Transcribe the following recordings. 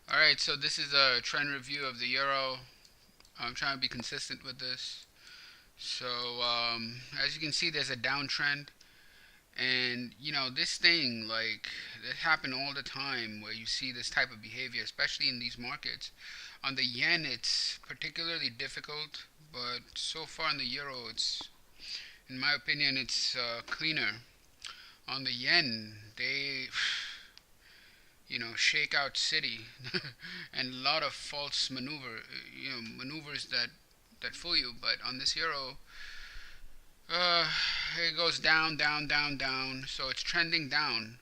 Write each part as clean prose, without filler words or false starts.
Alright, so this is a trend review of the euro. I'm trying to be consistent with this. So, as you can see, there's a downtrend. And, this thing, like, it happen all the time where you see this type of behavior, especially in these markets. On the yen, it's particularly difficult, but so far in the euro, in my opinion, it's cleaner. On the yen, they shake out city and a lot of false maneuvers that fool you. But on this euro, uh, it goes down, down, down, down. So it's trending down.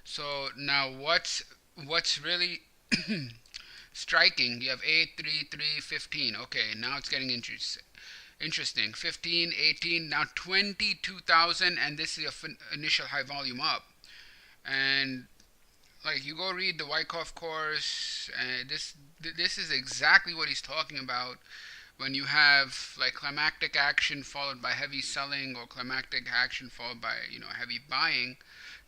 So now what's really striking? You have 8, 3, 3, 15. Okay, now it's getting interesting. 15, 18, now 22,000, and this is your initial high volume up. And like you go read the Wyckoff course, and this is exactly what he's talking about when you have like climactic action followed by heavy selling or climactic action followed by heavy buying,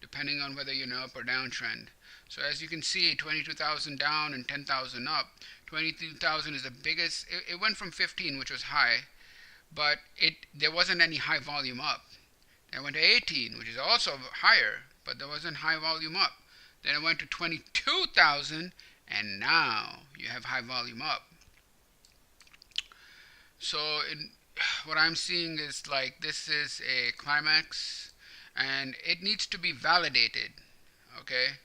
depending on whether you're in an up or down trend. So as you can see, 22,000 down and 10,000 up. 22,000 is the biggest. It went from 15, which was high, but there wasn't any high volume up. Then it went to 18, which is also higher, but there wasn't high volume up. Then it went to 22,000, and now you have high volume up. So what I'm seeing is like this is a climax, and it needs to be validated. Okay,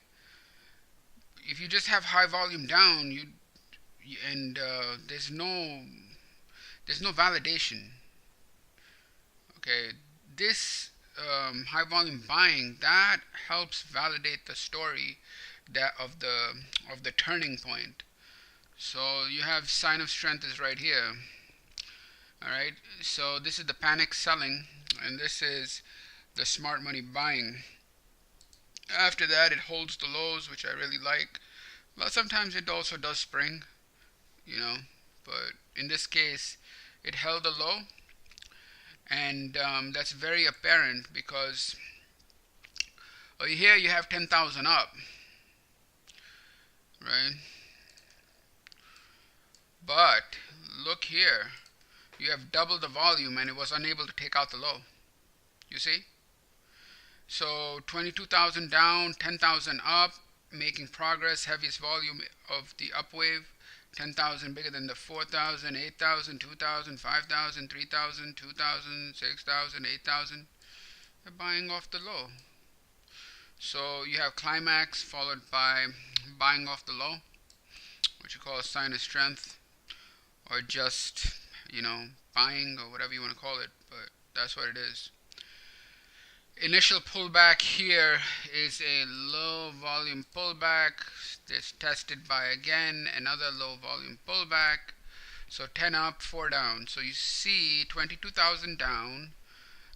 if you just have high volume down, and there's no validation. Okay, this high volume buying that helps validate the story that of the turning point. So you have sign of strength is right here. All right. So this is the panic selling, and this is the smart money buying. After that, it holds the lows, which I really like. Well, sometimes it also does spring, you know, but in this case, it held a low, and that's very apparent because here you have 10,000 up, right? But look here, you have double the volume and it was unable to take out the low. You see? So 22,000 down, 10,000 up, making progress, heaviest volume of the up wave. 10,000 bigger than the 4,000, 8,000, 2,000, 5,000, 3,000, 2,000, 6,000, 8,000. They're buying off the low. So you have climax followed by buying off the low, which you call a sign of strength, or just, buying or whatever you want to call it, but that's what it is. Initial pullback here is a low volume pullback. This tested by again another low volume pullback. So 10 up, 4 down. So you see 22,000 down,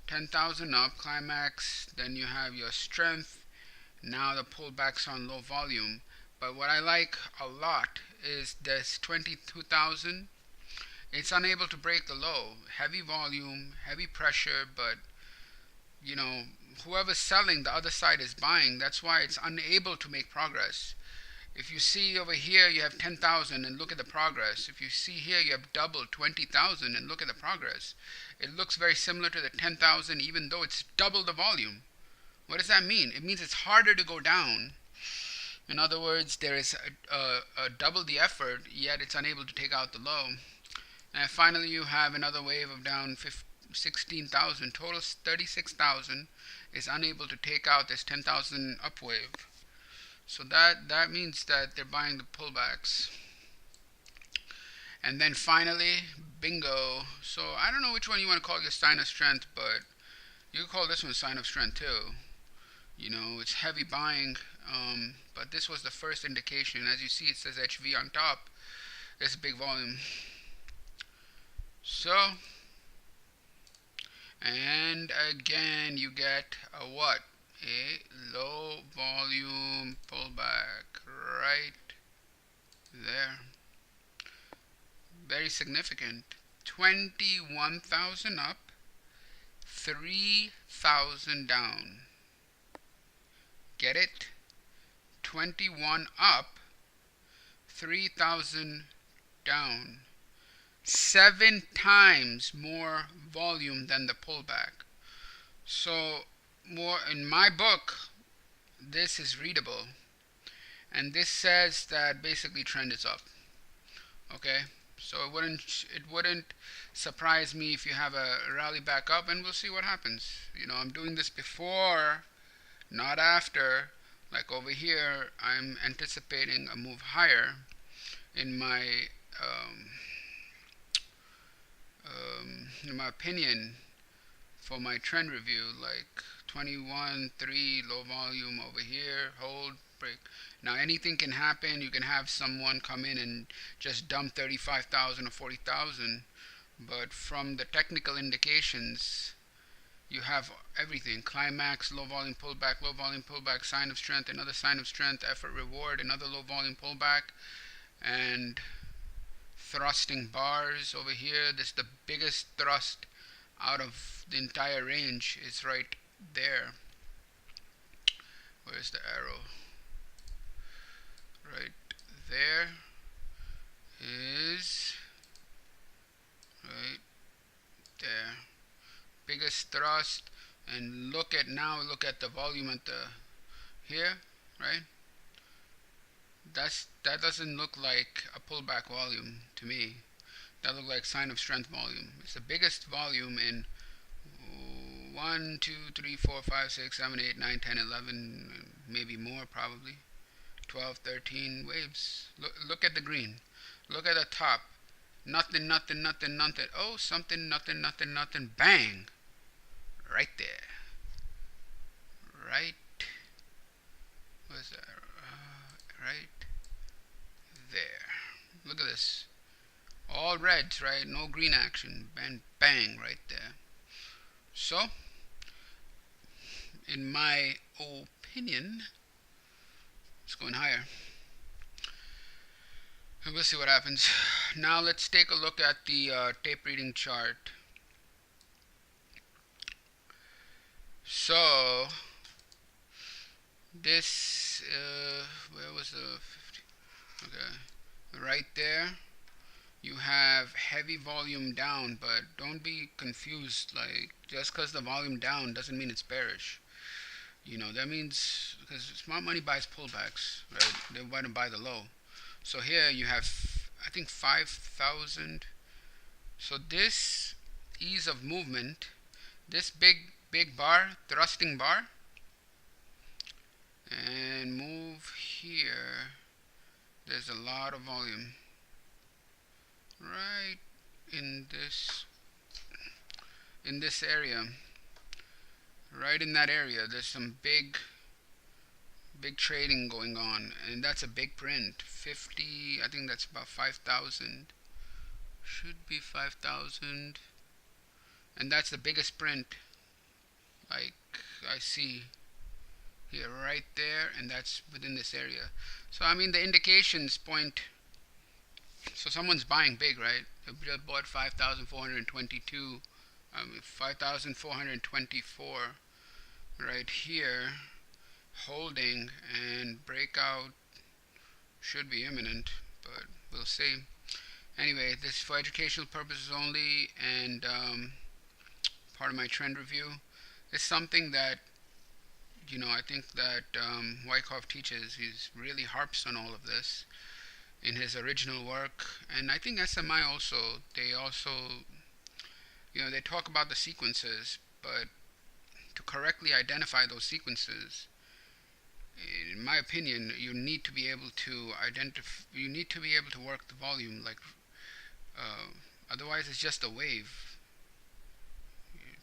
10,000 up, climax. Then you have your strength. Now the pullbacks on low volume. But what I like a lot is this 22,000. It's unable to break the low. Heavy volume, heavy pressure, but whoever's selling, the other side is buying. That's why it's unable to make progress. If you see over here, you have 10,000 and look at the progress. If you see here, you have double 20,000 and look at the progress. It looks very similar to the 10,000 even though it's double the volume. What does that mean? It means it's harder to go down. In other words, there is a double the effort, yet it's unable to take out the low. And finally, you have another wave of down 16,000. Total 36,000 is unable to take out this 10,000 up wave. So that means that they're buying the pullbacks. And then finally, bingo. So I don't know which one you want to call your sign of strength, but you can call this one sign of strength too. It's heavy buying, but this was the first indication. As you see, it says HV on top. It's a big volume. So, and again, you get a what? A low volume pullback right there. Very significant. 21,000 up, 3,000 down. Get it? 21 up, 3,000 down. 7 times more volume than the pullback. So more in my book, this is readable, and this says that basically trend is up. Okay, so it wouldn't surprise me if you have a rally back up, and we'll see what happens. I'm doing this before, not after. Like over here, I'm anticipating a move higher in my um, in my opinion, for my trend review, like 21.3 low volume over here, hold, break. Now anything can happen. You can have someone come in and just dump 35,000 or 40,000, but from the technical indications, you have everything: climax, low volume pullback, sign of strength, another sign of strength, effort reward, another low volume pullback, and thrusting bars over here. This is the biggest thrust out of the entire range. Is right there. Where's the arrow? Right there is right there. Biggest thrust. And look at the volume at the here, right? That doesn't look like a pullback volume to me. That looks like sign of strength volume. It's the biggest volume in 1, 2, 3, 4, 5, 6, 7, 8, 9, 10, 11, maybe more probably. 12, 13 waves. Look at the green. Look at the top. Nothing, nothing, nothing, nothing. Oh, something, nothing, nothing, nothing. Bang! Right there. Right. Where's that? Right there. Look at this. All reds, right? No green action. Bang, bang, right there. So, in my opinion, it's going higher. And we'll see what happens. Now let's take a look at the tape reading chart. So, this, where was the 50? Okay, right there. You have heavy volume down, but don't be confused. Like, just because the volume down doesn't mean it's bearish. That means, because smart money buys pullbacks, right? They want to buy the low. So here you have, I think, 5,000. So this ease of movement, this big bar, thrusting bar, and move here. There's a lot of volume. Right in this area, right in that area, there's some big trading going on, and that's a big print. 50, I think that's about 5,000. Should be 5,000, and that's the biggest print. Like I see here, right there, and that's within this area. So I mean, the indications point. So someone's buying big, right? They bought 5,422, 5,424 right here, holding, and breakout should be imminent, but we'll see. Anyway, this is for educational purposes only, and part of my trend review. It's something that I think that Wyckoff teaches. He really harps on all of this in his original work, and I think SMI also, they they talk about the sequences, but to correctly identify those sequences, in my opinion, you need to be able to work the volume, like otherwise it's just a wave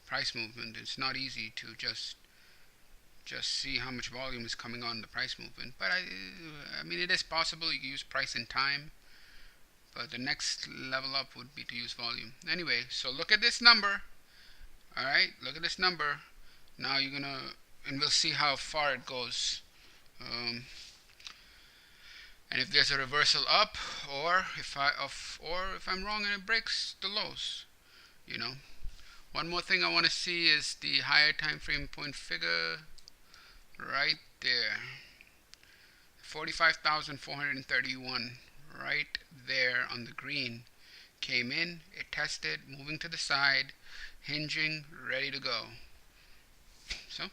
price movement. It's not easy to just see how much volume is coming on the price movement. But I mean, it is possible. You can use price and time, but the next level up would be to use volume. Anyway, so look at this number. All right, look at this number. Now and we'll see how far it goes. And if there's a reversal up, or if I'm wrong and it breaks the lows, One more thing I want to see is the higher time frame point figure. Right there, 45,431, right there on the green. Came in, it tested, moving to the side, hinging, ready to go. So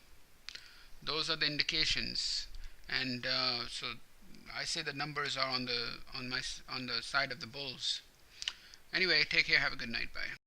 those are the indications, and so I say the numbers are on the side of the bulls. Anyway, take care. Have a good night. Bye.